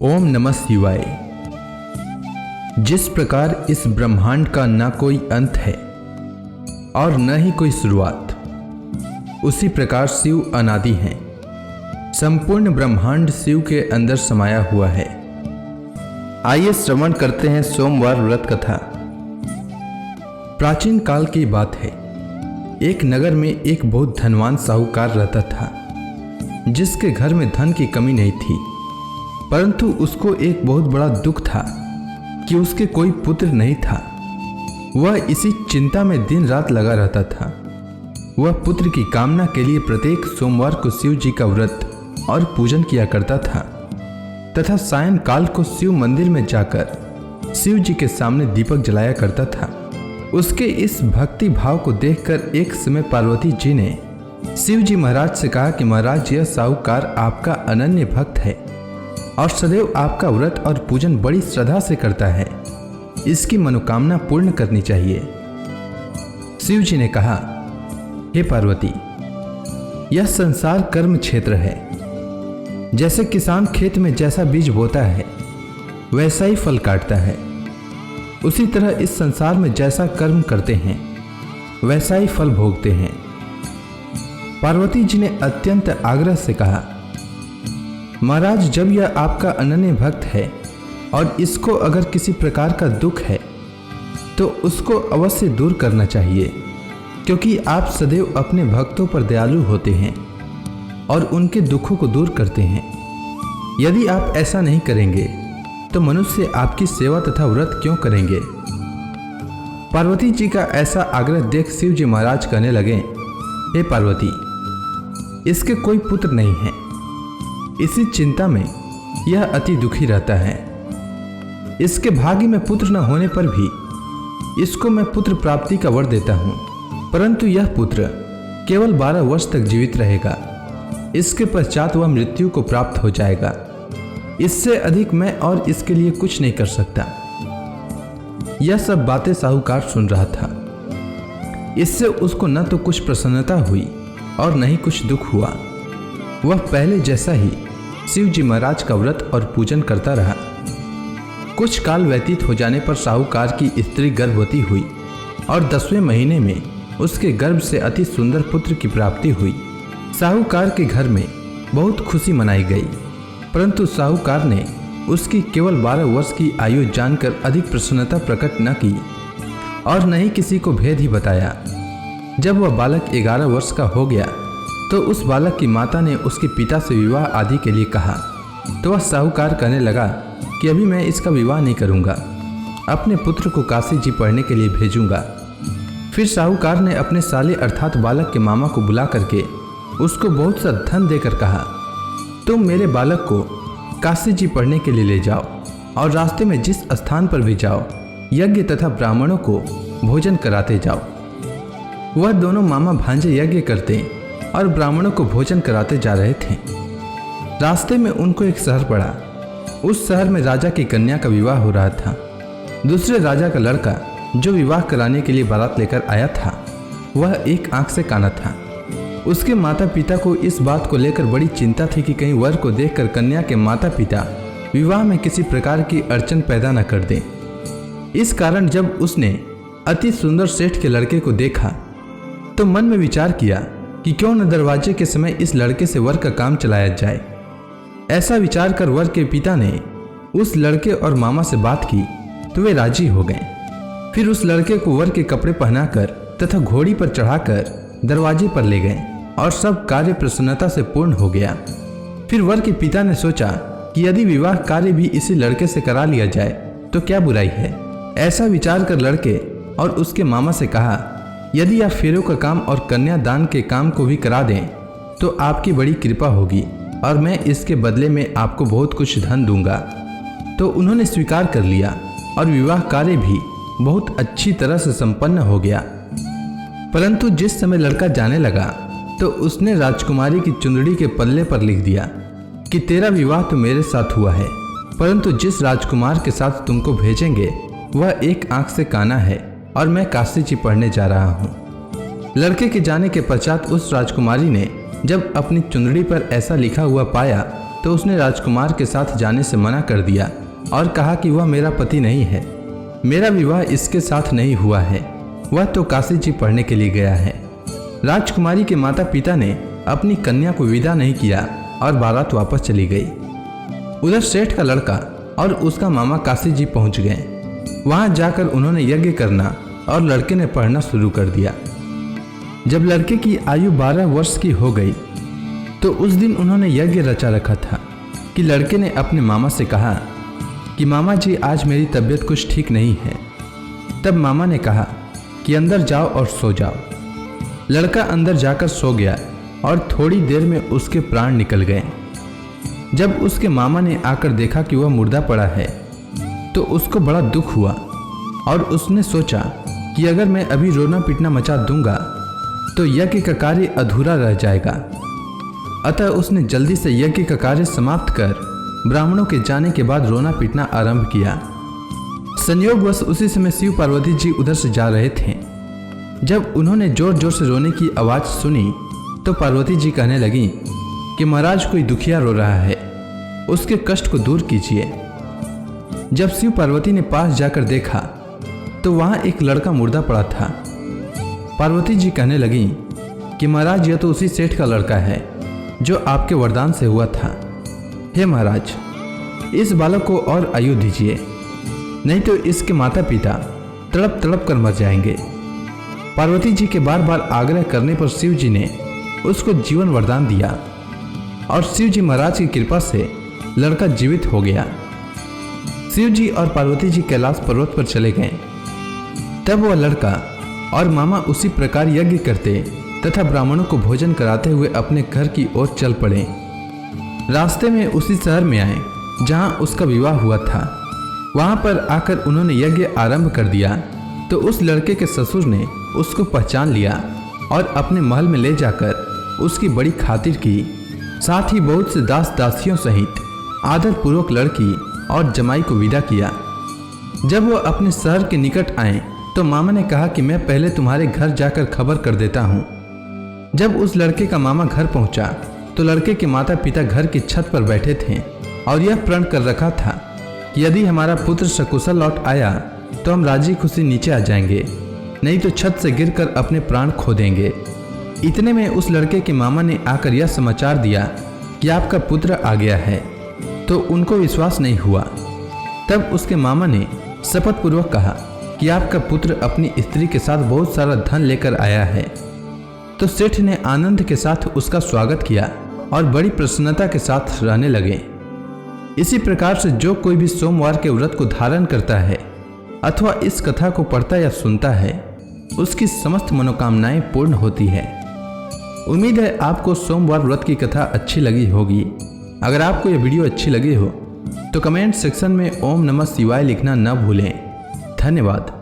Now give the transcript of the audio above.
ओम नमः शिवाय। जिस प्रकार इस ब्रह्मांड का न कोई अंत है और न ही कोई शुरुआत, उसी प्रकार शिव अनादि हैं। संपूर्ण ब्रह्मांड शिव के अंदर समाया हुआ है। आइए श्रवण करते हैं सोमवार व्रत कथा। प्राचीन काल की बात है। एक नगर में एक बहुत धनवान साहूकार रहता था, जिसके घर में धन की कमी नहीं थी, परंतु उसको एक बहुत बड़ा दुख था कि उसके कोई पुत्र नहीं था। वह इसी चिंता में दिन रात लगा रहता था। वह पुत्र की कामना के लिए प्रत्येक सोमवार को शिव जी का व्रत और पूजन किया करता था तथा सायंकाल को शिव मंदिर में जाकर शिव जी के सामने दीपक जलाया करता था। उसके इस भक्ति भाव को देखकर एक समय पार्वती जी ने शिव जी महाराज से कहा कि महाराज, यह साहूकार आपका अनन्य भक्त है और सदैव आपका व्रत और पूजन बड़ी श्रद्धा से करता है। इसकी मनोकामना पूर्ण करनी चाहिए। शिव जी ने कहा, हे पार्वती, यह संसार कर्म क्षेत्र है। जैसे किसान खेत में जैसा बीज बोता है वैसा ही फल काटता है, उसी तरह इस संसार में जैसा कर्म करते हैं वैसा ही फल भोगते हैं। पार्वती जी ने अत्यंत आग्रह से कहा, महाराज, जब यह आपका अनन्य भक्त है और इसको अगर किसी प्रकार का दुख है तो उसको अवश्य दूर करना चाहिए, क्योंकि आप सदैव अपने भक्तों पर दयालु होते हैं और उनके दुखों को दूर करते हैं। यदि आप ऐसा नहीं करेंगे तो मनुष्य आपकी सेवा तथा व्रत क्यों करेंगे। पार्वती जी का ऐसा आग्रह देख शिव जी महाराज कहने लगे, हे पार्वती, इसके कोई पुत्र नहीं है। इसी चिंता में यह अति दुखी रहता है। इसके भाग्य में पुत्र न होने पर भी इसको मैं पुत्र प्राप्ति का वर देता हूँ, परंतु यह पुत्र केवल 12 वर्ष तक जीवित रहेगा। इसके पश्चात वह मृत्यु को प्राप्त हो जाएगा। इससे अधिक मैं और इसके लिए कुछ नहीं कर सकता। यह सब बातें साहूकार सुन रहा था। इससे उसको न तो कुछ प्रसन्नता हुई और न ही कुछ दुख हुआ। वह पहले जैसा ही शिव जी महाराज का व्रत और पूजन करता रहा। कुछ काल व्यतीत हो जाने पर साहूकार की स्त्री गर्भवती हुई और 10वें महीने में उसके गर्भ से अति सुंदर पुत्र की प्राप्ति हुई। साहूकार के घर में बहुत खुशी मनाई गई, परंतु साहूकार ने उसकी केवल 12 वर्ष की आयु जानकर अधिक प्रसन्नता प्रकट न की और न ही किसी को भेद ही बताया। जब वह बालक 11 वर्ष का हो गया तो उस बालक की माता ने उसके पिता से विवाह आदि के लिए कहा, तो वह साहूकार कहने लगा कि अभी मैं इसका विवाह नहीं करूंगा, अपने पुत्र को काशी जी पढ़ने के लिए भेजूंगा। फिर साहूकार ने अपने साले अर्थात बालक के मामा को बुला करके उसको बहुत सा धन देकर कहा, तुम मेरे बालक को काशी जी पढ़ने के लिए ले जाओ और रास्ते में जिस स्थान पर भी जाओ यज्ञ तथा ब्राह्मणों को भोजन कराते जाओ। वह दोनों मामा भांजे यज्ञ करते और ब्राह्मणों को भोजन कराते जा रहे थे। रास्ते में उनको एक शहर पड़ा। उस शहर में राजा की कन्या का विवाह हो रहा था। दूसरे राजा का लड़का जो विवाह कराने के लिए बारात लेकर आया था, वह एक आंख से काना था। उसके माता पिता को इस बात को लेकर बड़ी चिंता थी कि कहीं वर को देखकर कन्या के माता पिता विवाह में किसी प्रकार की अड़चन पैदा न कर दें। इस कारण जब उसने अति सुंदर सेठ के लड़के को देखा तो मन में विचार किया कि क्यों न दरवाजे के समय इस लड़के से वर का काम चलाया जाए। ऐसा विचार कर वर के पिता ने उस लड़के और मामा से बात की तो वे राजी हो गए। फिर उस लड़के को वर के कपड़े पहनाकर तथा घोड़ी पर चढ़ाकर दरवाजे पर ले गए और सब कार्य प्रसन्नता से पूर्ण हो गया। फिर वर के पिता ने सोचा कि यदि विवाह कार्य भी इसी लड़के से करा लिया जाए तो क्या बुराई है। ऐसा विचार कर लड़के और उसके मामा से कहा, यदि आप फेरों का काम और कन्यादान के काम को भी करा दें तो आपकी बड़ी कृपा होगी और मैं इसके बदले में आपको बहुत कुछ धन दूंगा। तो उन्होंने स्वीकार कर लिया और विवाह कार्य भी बहुत अच्छी तरह से संपन्न हो गया। परंतु जिस समय लड़का जाने लगा तो उसने राजकुमारी की चुंदड़ी के पल्ले पर लिख दिया कि तेरा विवाह तो मेरे साथ हुआ है, परंतु जिस राजकुमार के साथ तुमको भेजेंगे वह एक आंख से काना है और मैं काशी जी पढ़ने जा रहा हूँ। लड़के के जाने के पश्चात उस राजकुमारी ने जब अपनी चुंदड़ी पर ऐसा लिखा हुआ पाया तो उसने राजकुमार के साथ जाने से मना कर दिया और कहा कि वह मेरा पति नहीं है, मेरा विवाह इसके साथ नहीं हुआ है, वह तो काशी जी पढ़ने के लिए गया है। राजकुमारी के माता पिता ने अपनी कन्या को विदा नहीं किया और बारात वापस चली गई। उधर सेठ का लड़का और उसका मामा काशी जी पहुंच गए। वहां जाकर उन्होंने यज्ञ करना और लड़के ने पढ़ना शुरू कर दिया। जब लड़के की आयु 12 वर्ष की हो गई तो उस दिन उन्होंने यज्ञ रचा रखा था कि लड़के ने अपने मामा से कहा कि मामा जी आज मेरी तबीयत कुछ ठीक नहीं है। तब मामा ने कहा कि अंदर जाओ और सो जाओ। लड़का अंदर जाकर सो गया और थोड़ी देर में उसके प्राण निकल गए। जब उसके मामा ने आकर देखा कि वह मुर्दा पड़ा है तो उसको बड़ा दुख हुआ और उसने सोचा कि अगर मैं अभी रोना पीटना मचा दूंगा तो यज्ञ का कार्य अधूरा रह जाएगा। अतः उसने जल्दी से यज्ञ का कार्य समाप्त कर ब्राह्मणों के जाने के बाद रोना पीटना आरंभ किया। संयोगवश उसी समय शिव पार्वती जी उधर से जा रहे थे। जब उन्होंने जोर जोर से रोने की आवाज़ सुनी तो पार्वती जी कहने लगी कि महाराज कोई दुखिया रो रहा है, उसके कष्ट को दूर कीजिए। जब शिव पार्वती ने पास जाकर देखा तो वहाँ एक लड़का मुर्दा पड़ा था। पार्वती जी कहने लगी कि महाराज यह तो उसी सेठ का लड़का है जो आपके वरदान से हुआ था। हे महाराज, इस बालक को और आयु दीजिए, नहीं तो इसके माता पिता तड़प तड़प कर मर जाएंगे। पार्वती जी के बार बार आग्रह करने पर शिव जी ने उसको जीवन वरदान दिया और शिव जी महाराज की कृपा से लड़का जीवित हो गया। शिव जी और पार्वती जी कैलाश पर्वत पर चले गए। तब वह लड़का और मामा उसी प्रकार यज्ञ करते तथा ब्राह्मणों को भोजन कराते हुए अपने घर की ओर चल पड़े। रास्ते में उसी शहर में आए जहां उसका विवाह हुआ था। वहां पर आकर उन्होंने यज्ञ आरंभ कर दिया तो उस लड़के के ससुर ने उसको पहचान लिया और अपने महल में ले जाकर उसकी बड़ी खातिर की। साथ ही बहुत से दास दासियों सहित आदरपूर्वक लड़की और जमाई को विदा किया। जब वह अपने शहर के निकट आए तो मामा ने कहा कि मैं पहले तुम्हारे घर जाकर खबर कर देता हूँ। जब उस लड़के का मामा घर पहुंचा तो लड़के के माता पिता घर की छत पर बैठे थे और यह प्रण कर रखा था कि यदि हमारा पुत्र सकुशल लौट आया तो हम राजी खुशी नीचे आ जाएंगे, नहीं तो छत से गिरकर अपने प्राण खो देंगे। इतने में उस लड़के के मामा ने आकर यह समाचार दिया कि आपका पुत्र आ गया है, तो उनको विश्वास नहीं हुआ। तब उसके मामा ने शपथ पूर्वक कहा कि आपका पुत्र अपनी स्त्री के साथ बहुत सारा धन लेकर आया है। तो सेठ ने आनंद के साथ उसका स्वागत किया और बड़ी प्रसन्नता के साथ रहने लगे। इसी प्रकार से जो कोई भी सोमवार के व्रत को धारण करता है अथवा इस कथा को पढ़ता या सुनता है उसकी समस्त मनोकामनाएं पूर्ण होती है। उम्मीद है आपको सोमवार व्रत की कथा अच्छी लगी होगी। अगर आपको यह वीडियो अच्छी लगी हो तो कमेंट सेक्शन में ओम नमः शिवाय लिखना न भूलें। धन्यवाद।